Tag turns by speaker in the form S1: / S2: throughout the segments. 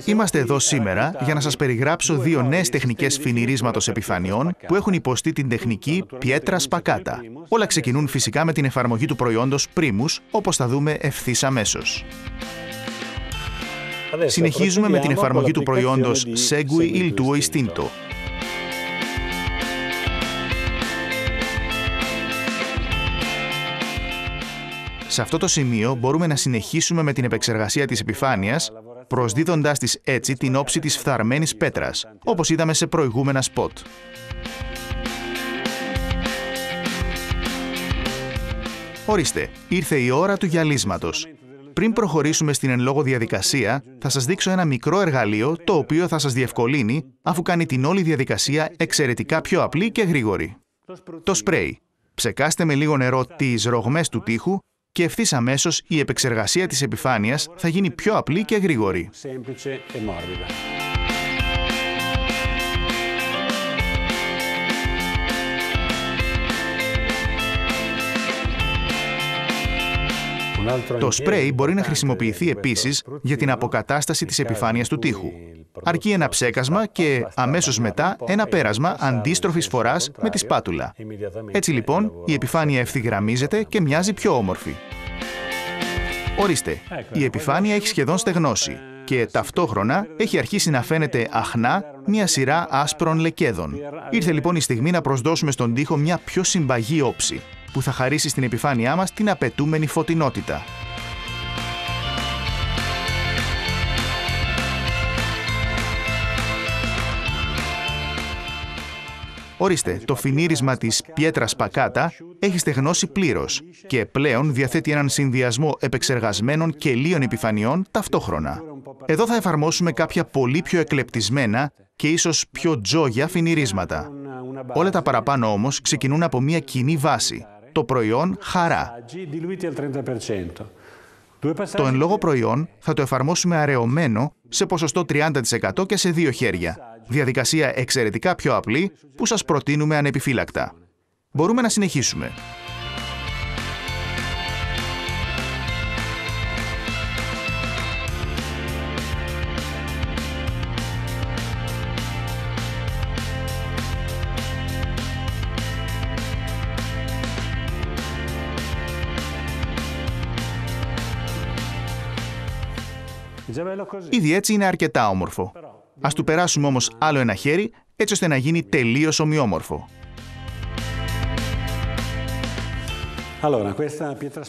S1: Είμαστε εδώ σήμερα για να σας περιγράψω δύο νέες τεχνικές φινιρίσματος επιφανειών που έχουν υποστεί την τεχνική Pietra Spacata. Όλα ξεκινούν φυσικά με την εφαρμογή του προϊόντος Primus, όπως θα δούμε ευθύς αμέσως. Συνεχίζουμε με την εφαρμογή του προϊόντος Segui il tuo istinto. Σε αυτό το σημείο μπορούμε να συνεχίσουμε με την επεξεργασία της επιφάνειας, προσδίδοντάς της έτσι την όψη της φθαρμένης πέτρας, όπως είδαμε σε προηγούμενα σποτ. Ορίστε, ήρθε η ώρα του γυαλίσματος. Πριν προχωρήσουμε στην εν λόγω διαδικασία, θα σας δείξω ένα μικρό εργαλείο το οποίο θα σας διευκολύνει αφού κάνει την όλη διαδικασία εξαιρετικά πιο απλή και γρήγορη. Το σπρέι. Ψεκάστε με λίγο νερό τις ρογμές του τοίχου και ευθύς αμέσως η επεξεργασία της επιφάνειας θα γίνει πιο απλή και γρήγορη. Το σπρέι μπορεί να χρησιμοποιηθεί επίσης για την αποκατάσταση της επιφάνειας του τοίχου. Αρκεί ένα ψέκασμα και αμέσως μετά ένα πέρασμα αντίστροφης φοράς με τη σπάτουλα. Έτσι λοιπόν η επιφάνεια ευθυγραμμίζεται και μοιάζει πιο όμορφη. Ορίστε, η επιφάνεια έχει σχεδόν στεγνώσει και ταυτόχρονα έχει αρχίσει να φαίνεται αχνά μια σειρά άσπρων λεκέδων. Ήρθε λοιπόν η στιγμή να προσδώσουμε στον τοίχο μια πιο συμπαγή όψη, που θα χαρίσει στην επιφάνειά μας την απαιτούμενη φωτεινότητα. Ορίστε, το φινίρισμα της Pietra Spacata έχει στεγνώσει πλήρως και πλέον διαθέτει έναν συνδυασμό επεξεργασμένων και λίων επιφανειών ταυτόχρονα. Εδώ θα εφαρμόσουμε κάποια πολύ πιο εκλεπτισμένα και ίσως πιο τζόγια φινιρίσματα. Όλα τα παραπάνω όμως ξεκινούν από μια κοινή βάση, το προϊόν χαρά. Το εν λόγω προϊόν θα το εφαρμόσουμε αραιωμένο σε ποσοστό 30% και σε δύο χέρια. Διαδικασία εξαιρετικά πιο απλή που σας προτείνουμε ανεπιφύλακτα. Μπορούμε να συνεχίσουμε. Ήδη έτσι είναι αρκετά όμορφο. Ας του περάσουμε όμως άλλο ένα χέρι, έτσι ώστε να γίνει τελείως ομοιόμορφο.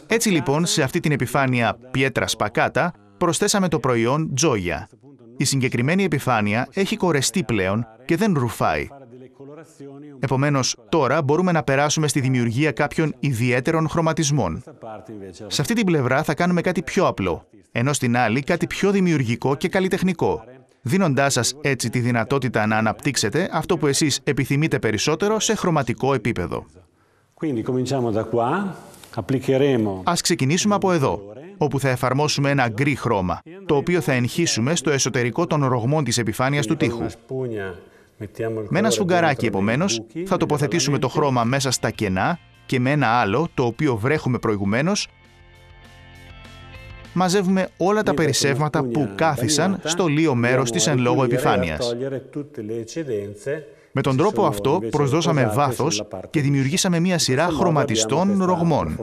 S1: Έτσι λοιπόν, σε αυτή την επιφάνεια Pietra Spacata προσθέσαμε το προϊόν Gioia. Η συγκεκριμένη επιφάνεια έχει κορεστεί πλέον και δεν ρουφάει. Επομένως, τώρα μπορούμε να περάσουμε στη δημιουργία κάποιων ιδιαίτερων χρωματισμών. Σε αυτή την πλευρά θα κάνουμε κάτι πιο απλό, ενώ στην άλλη κάτι πιο δημιουργικό και καλλιτεχνικό, δίνοντάς σας έτσι τη δυνατότητα να αναπτύξετε αυτό που εσείς επιθυμείτε περισσότερο σε χρωματικό επίπεδο. Ας ξεκινήσουμε από εδώ, όπου θα εφαρμόσουμε ένα γκρι χρώμα, το οποίο θα εγχύσουμε στο εσωτερικό των ρογμών της επιφάνειας του τοίχου. Με ένα σφουγγαράκι, επομένως, θα τοποθετήσουμε το χρώμα μέσα στα κενά και με ένα άλλο, το οποίο βρέχουμε προηγουμένως, μαζεύουμε όλα τα περισσεύματα που κάθισαν στο λίο μέρος της εν λόγω επιφάνειας. Με τον τρόπο αυτό προσδώσαμε βάθος και δημιουργήσαμε μια σειρά χρωματιστών ρογμών.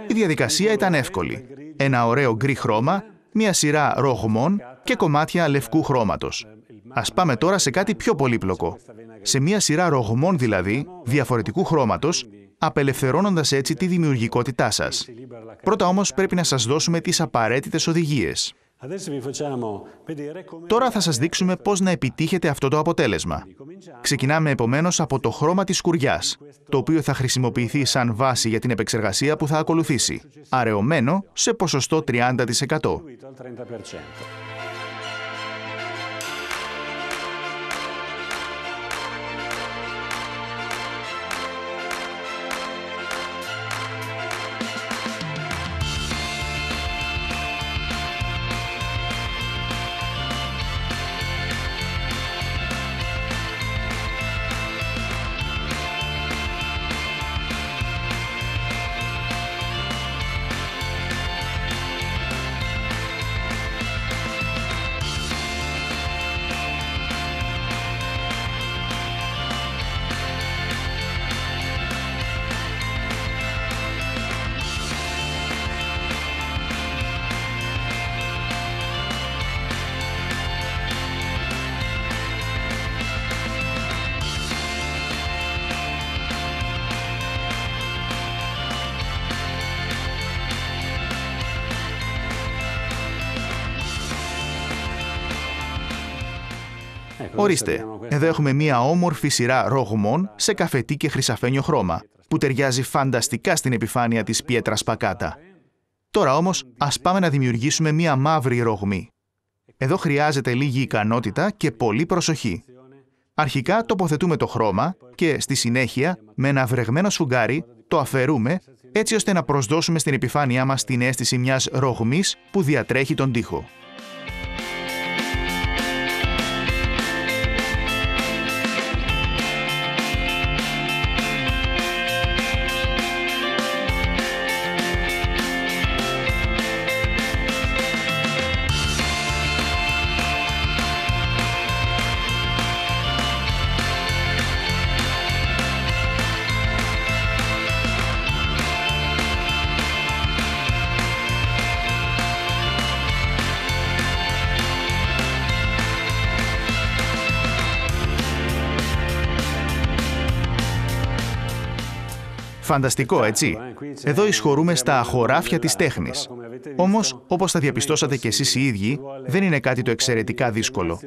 S1: Η διαδικασία ήταν εύκολη. Ένα ωραίο γκρι χρώμα, μια σειρά ρογμών και κομμάτια λευκού χρώματος. Ας πάμε τώρα σε κάτι πιο πολύπλοκο. Σε μια σειρά ρογμών δηλαδή, διαφορετικού χρώματος, απελευθερώνοντας έτσι τη δημιουργικότητά σας. Πρώτα όμως πρέπει να σας δώσουμε τις απαραίτητες οδηγίες. Τώρα θα σας δείξουμε πώς να επιτύχετε αυτό το αποτέλεσμα. Ξεκινάμε επομένως από το χρώμα της σκουριάς, το οποίο θα χρησιμοποιηθεί σαν βάση για την επεξεργασία που θα ακολουθήσει, αραιωμένο σε ποσοστό 30%. Ορίστε, εδώ έχουμε μία όμορφη σειρά ρογμών σε καφετί και χρυσαφένιο χρώμα, που ταιριάζει φανταστικά στην επιφάνεια της πιέτρας πακάτα. Τώρα όμως, ας πάμε να δημιουργήσουμε μία μαύρη ρογμή. Εδώ χρειάζεται λίγη ικανότητα και πολύ προσοχή. Αρχικά τοποθετούμε το χρώμα και, στη συνέχεια, με ένα βρεγμένο σφουγγάρι, το αφαιρούμε, έτσι ώστε να προσδώσουμε στην επιφάνειά μας την αίσθηση μιας ρογμής που διατρέχει τον τοίχο. Φανταστικό, έτσι. Εδώ εισχωρούμε στα χωράφια της τέχνης. Όμως, όπως θα διαπιστώσατε κι εσείς οι ίδιοι, δεν είναι κάτι το εξαιρετικά δύσκολο.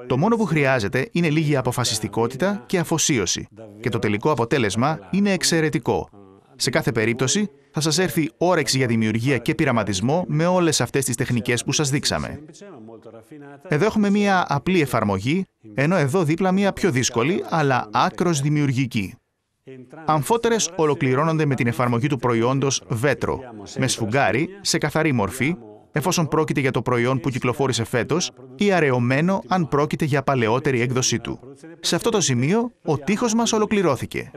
S1: Το μόνο που χρειάζεται είναι λίγη αποφασιστικότητα και αφοσίωση. Και το τελικό αποτέλεσμα είναι εξαιρετικό. Σε κάθε περίπτωση, θα σας έρθει όρεξη για δημιουργία και πειραματισμό με όλες αυτές τις τεχνικές που σας δείξαμε. Εδώ έχουμε μία απλή εφαρμογή, ενώ εδώ δίπλα μία πιο δύσκολη, αλλά άκρως δημιουργική. Αμφότερες ολοκληρώνονται με την εφαρμογή του προϊόντος βέτρο, με σφουγγάρι, σε καθαρή μορφή, εφόσον πρόκειται για το προϊόν που κυκλοφόρησε φέτος, ή αραιωμένο αν πρόκειται για παλαιότερη έκδοσή του. Σε αυτό το σημείο, ο τοίχος μας ολοκληρώθηκε.